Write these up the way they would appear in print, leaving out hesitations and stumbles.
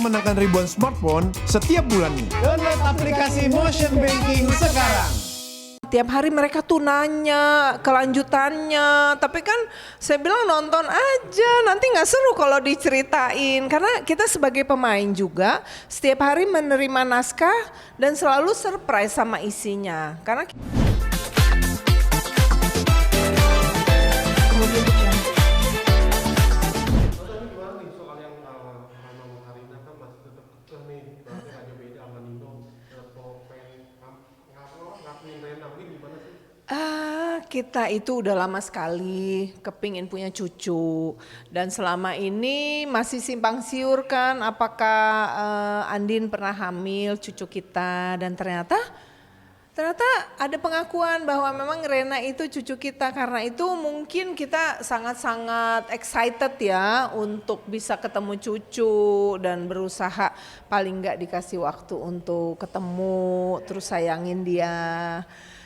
memenangkan ribuan smartphone setiap bulannya. Download aplikasi Motion Banking sekarang. Tiap hari mereka tuh nanya kelanjutannya, tapi kan saya bilang nonton aja, nanti nggak seru kalau diceritain. Karena kita sebagai pemain juga setiap hari menerima naskah dan selalu surprise sama isinya. Karena kita itu udah lama sekali kepingin punya cucu dan selama ini masih simpang siur kan apakah Andin pernah hamil cucu kita dan ternyata ada pengakuan bahwa memang Rena itu cucu kita. Karena itu mungkin kita sangat-sangat excited ya untuk bisa ketemu cucu dan berusaha paling nggak dikasih waktu untuk ketemu terus sayangin dia.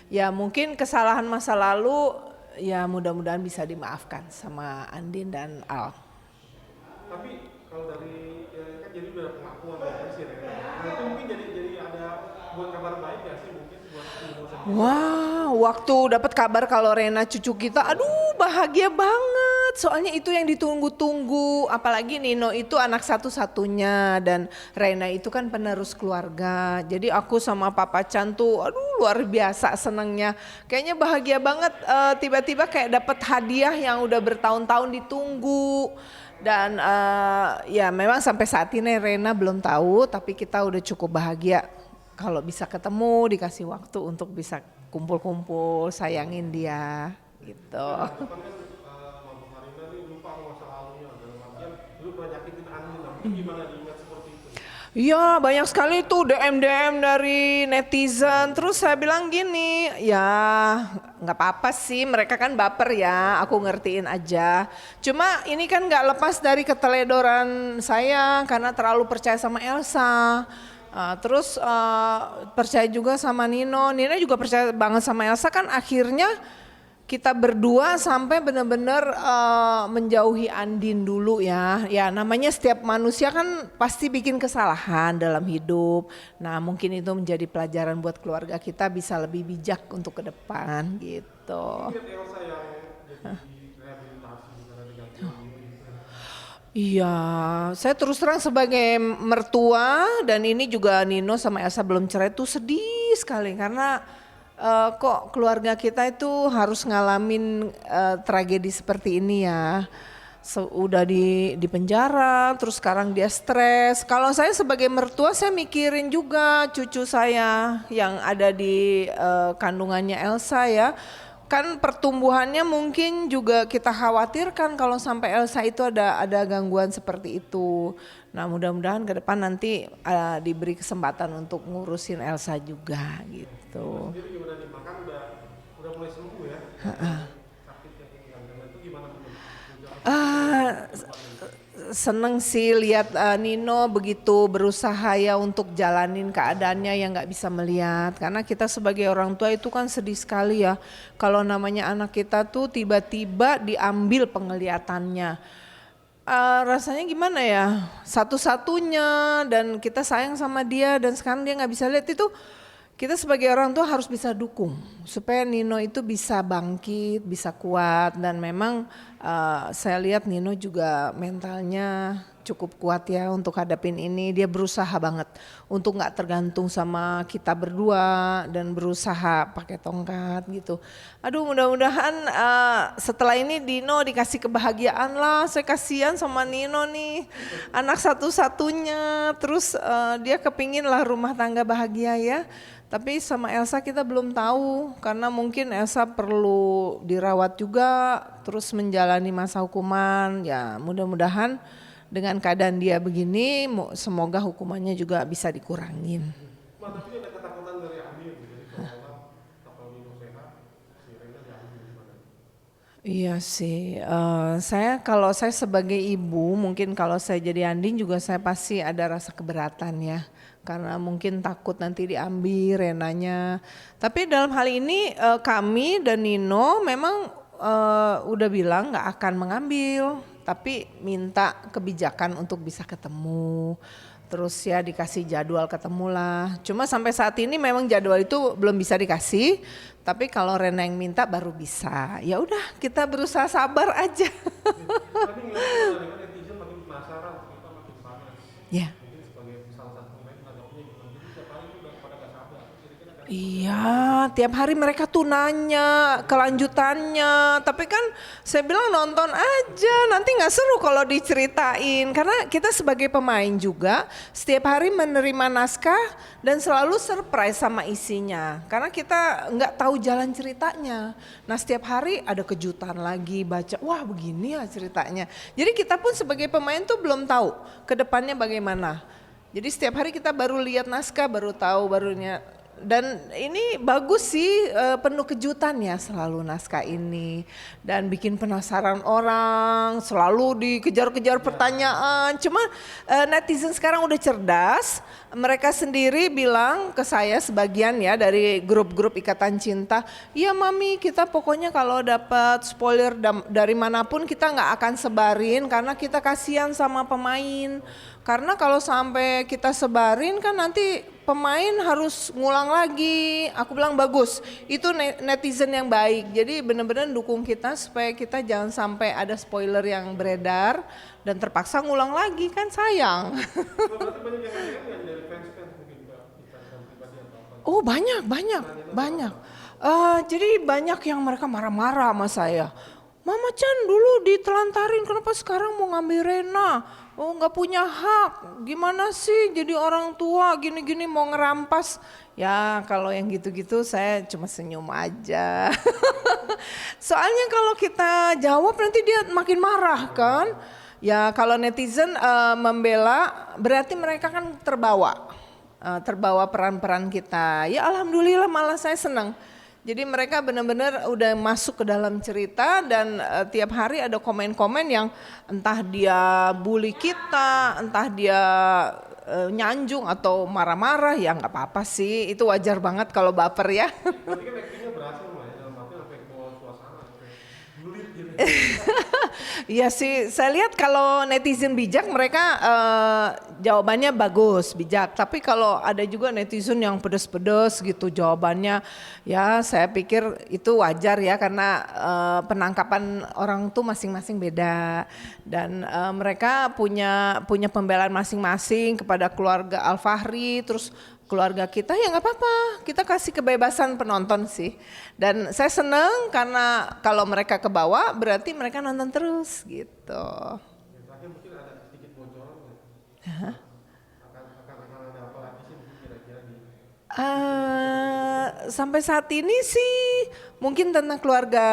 Ya mungkin kesalahan masa lalu ya mudah-mudahan bisa dimaafkan sama Andin dan Al. Tapi kalau dari kan jadi udah pengakuan dari si Rena, itu mungkin jadi ada buat kabar baik ya sih mungkin buat ibu sendiri. Wah, waktu dapat kabar kalau Rena cucu kita, aduh bahagia banget. Soalnya itu yang ditunggu-tunggu. Apalagi Nino itu anak satu-satunya dan Rena itu kan penerus keluarga. Jadi aku sama Papa Chan tuh, aduh luar biasa senangnya. Kayaknya bahagia banget tiba-tiba kayak dapat hadiah yang udah bertahun-tahun ditunggu. Dan ya memang sampai saat ini Rena belum tahu, tapi kita udah cukup bahagia. Kalau bisa ketemu, dikasih waktu untuk bisa kumpul-kumpul, sayangin dia gitu. Mama Marina nih lupa masa lalunya, dalam artian dulu pernah nyakitin Andin, tapi gimana diingat seperti itu? Iya banyak sekali tuh DM dari netizen. Terus saya bilang gini, ya nggak apa-apa sih mereka kan baper ya, aku ngertiin aja. Cuma ini kan nggak lepas dari keteledoran saya karena terlalu percaya sama Elsa. Terus percaya juga sama Nino juga percaya banget sama Elsa kan akhirnya kita berdua sampai benar-benar menjauhi Andin dulu ya. Ya namanya setiap manusia kan pasti bikin kesalahan dalam hidup. Nah mungkin itu menjadi pelajaran buat keluarga kita bisa lebih bijak untuk ke depan gitu. Mungkin Elsa yang jadi rehabilitasi karena diganti. Iya, saya terus terang sebagai mertua dan ini juga Nino sama Elsa belum cerai tuh sedih sekali karena kok keluarga kita itu harus ngalamin tragedi seperti ini ya. Udah di penjara, terus sekarang dia stres. Kalau saya sebagai mertua saya mikirin juga cucu saya yang ada di kandungannya Elsa ya. Kan pertumbuhannya mungkin juga kita khawatirkan kalau sampai Elsa itu ada gangguan seperti itu. Nah mudah-mudahan ke depan nanti diberi kesempatan untuk ngurusin Elsa juga gitu. Jadi gimana nih, makan udah mulai sembuh ya? Sakit yang itu gimana? Seneng sih lihat Nino begitu berusaha ya untuk jalanin keadaannya yang nggak bisa melihat. Karena kita sebagai orang tua itu kan sedih sekali ya. Kalau namanya anak kita tuh tiba-tiba diambil penglihatannya. Rasanya gimana ya? Satu-satunya dan kita sayang sama dia dan sekarang dia nggak bisa lihat itu. Kita sebagai orang tua harus bisa dukung supaya Nino itu bisa bangkit, bisa kuat dan memang saya lihat Nino juga mentalnya cukup kuat ya untuk hadapin ini. Dia berusaha banget untuk nggak tergantung sama kita berdua dan berusaha pakai tongkat gitu. Aduh mudah-mudahan setelah ini Nino dikasih kebahagiaan lah. Saya kasihan sama Nino nih anak satu-satunya. Terus dia kepingin lah rumah tangga bahagia ya. Tapi sama Elsa kita belum tahu karena mungkin Elsa perlu dirawat juga terus menjalani masa hukuman. Ya mudah-mudahan dengan keadaan dia begini semoga hukumannya juga bisa dikurangin. Tapi ada ketakutan dari Andin jadi kalau Nino sehat, si Rena diambil gimana? Iya sih, kalau saya sebagai ibu mungkin kalau saya jadi Andin juga saya pasti ada rasa keberatan ya. Karena mungkin takut nanti diambil Renanya. Tapi dalam hal ini kami dan Nino memang udah bilang gak akan mengambil. Tapi minta kebijakan untuk bisa ketemu. Terus ya dikasih jadwal ketemulah. Cuma sampai saat ini memang jadwal itu belum bisa dikasih. Tapi kalau Rena yang minta baru bisa. Ya udah kita berusaha sabar aja. Tapi ngeliatnya kan netizen makin penasaran, kita makin panas. Ya. Mungkin sebagai salah satu pemain menanggapinya gimana? Jadi tiap hari itu udah pada gak sabar. Kira-kira kan Iya, tiap hari mereka tuh nanya kelanjutannya. Tapi kan saya bilang nonton aja, nanti nggak seru kalau diceritain. Karena kita sebagai pemain juga setiap hari menerima naskah dan selalu surprise sama isinya. Karena kita nggak tahu jalan ceritanya. Nah setiap hari ada kejutan lagi baca, wah begini ya ceritanya. Jadi kita pun sebagai pemain tuh belum tahu ke depannya bagaimana. Jadi setiap hari kita baru lihat naskah, baru tahu, dan ini bagus sih, penuh kejutan ya selalu naskah ini. Dan bikin penasaran orang, selalu dikejar-kejar pertanyaan. Cuma netizen sekarang udah cerdas, mereka sendiri bilang ke saya sebagian ya dari grup-grup Ikatan Cinta, iya mami kita pokoknya kalau dapat spoiler dari manapun kita nggak akan sebarin karena kita kasihan sama pemain. Karena kalau sampai kita sebarin kan nanti pemain harus ngulang lagi. Aku bilang bagus, itu netizen yang baik. Jadi benar-benar dukung kita supaya kita jangan sampai ada spoiler yang beredar dan terpaksa ngulang lagi, kan sayang. berarti banyak yang nanya dari fans mungkin Mbak, Instagram pribadi atau apa? Oh banyak. Jadi banyak yang mereka marah-marah sama saya. Mama Chan dulu ditelantarin, kenapa sekarang mau ngambil Rena? Oh nggak punya hak, gimana sih jadi orang tua gini-gini mau ngerampas. Ya kalau yang gitu-gitu saya cuma senyum aja. Soalnya kalau kita jawab nanti dia makin marah kan. Ya kalau netizen membela berarti mereka kan terbawa peran-peran kita. Ya alhamdulillah malah saya senang. Jadi mereka benar-benar udah masuk ke dalam cerita dan tiap hari ada komen-komen yang entah dia bully kita, entah dia nyanjung atau marah-marah, ya nggak apa-apa sih, itu wajar banget kalau baper ya. Berarti kan actingnya berhasil Mbak ya, dalam arti sampai ke bawah suasana, julid gitu. Iya sih, saya lihat kalau netizen bijak mereka jawabannya bagus, bijak. Tapi kalau ada juga netizen yang pedes-pedes gitu jawabannya, ya saya pikir itu wajar ya karena penangkapan orang tuh masing-masing beda. Dan mereka punya pembelaan masing-masing kepada keluarga Al-Fahri, terus keluarga kita ya nggak apa-apa, kita kasih kebebasan penonton sih. Dan saya seneng karena kalau mereka ke bawah berarti mereka nonton terus gitu. Terakhir mungkin ada sedikit bocoran nggak? Akan ada apa lagi sih mungkin kira-kira di Sampai saat ini sih mungkin tentang keluarga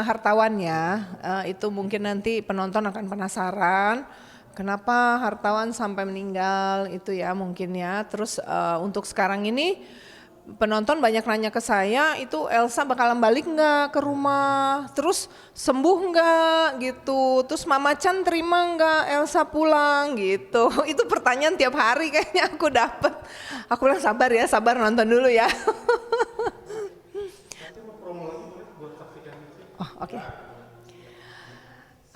hartawan ya, itu mungkin nanti penonton akan penasaran. Kenapa hartawan sampai meninggal itu ya mungkin ya. Terus untuk sekarang ini penonton banyak nanya ke saya, itu Elsa bakalan balik nggak ke rumah, terus sembuh nggak gitu, terus Mama Chan terima nggak Elsa pulang gitu. Itu pertanyaan tiap hari kayaknya aku dapat. Aku bilang sabar ya, sabar nonton dulu ya. nanti mau promo lagi boleh buat saksikan ini. Oh oke.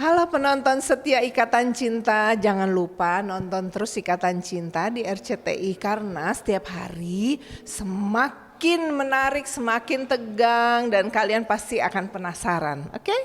Halo penonton setia Ikatan Cinta, jangan lupa nonton terus Ikatan Cinta di RCTI karena setiap hari semakin menarik, semakin tegang dan kalian pasti akan penasaran, oke?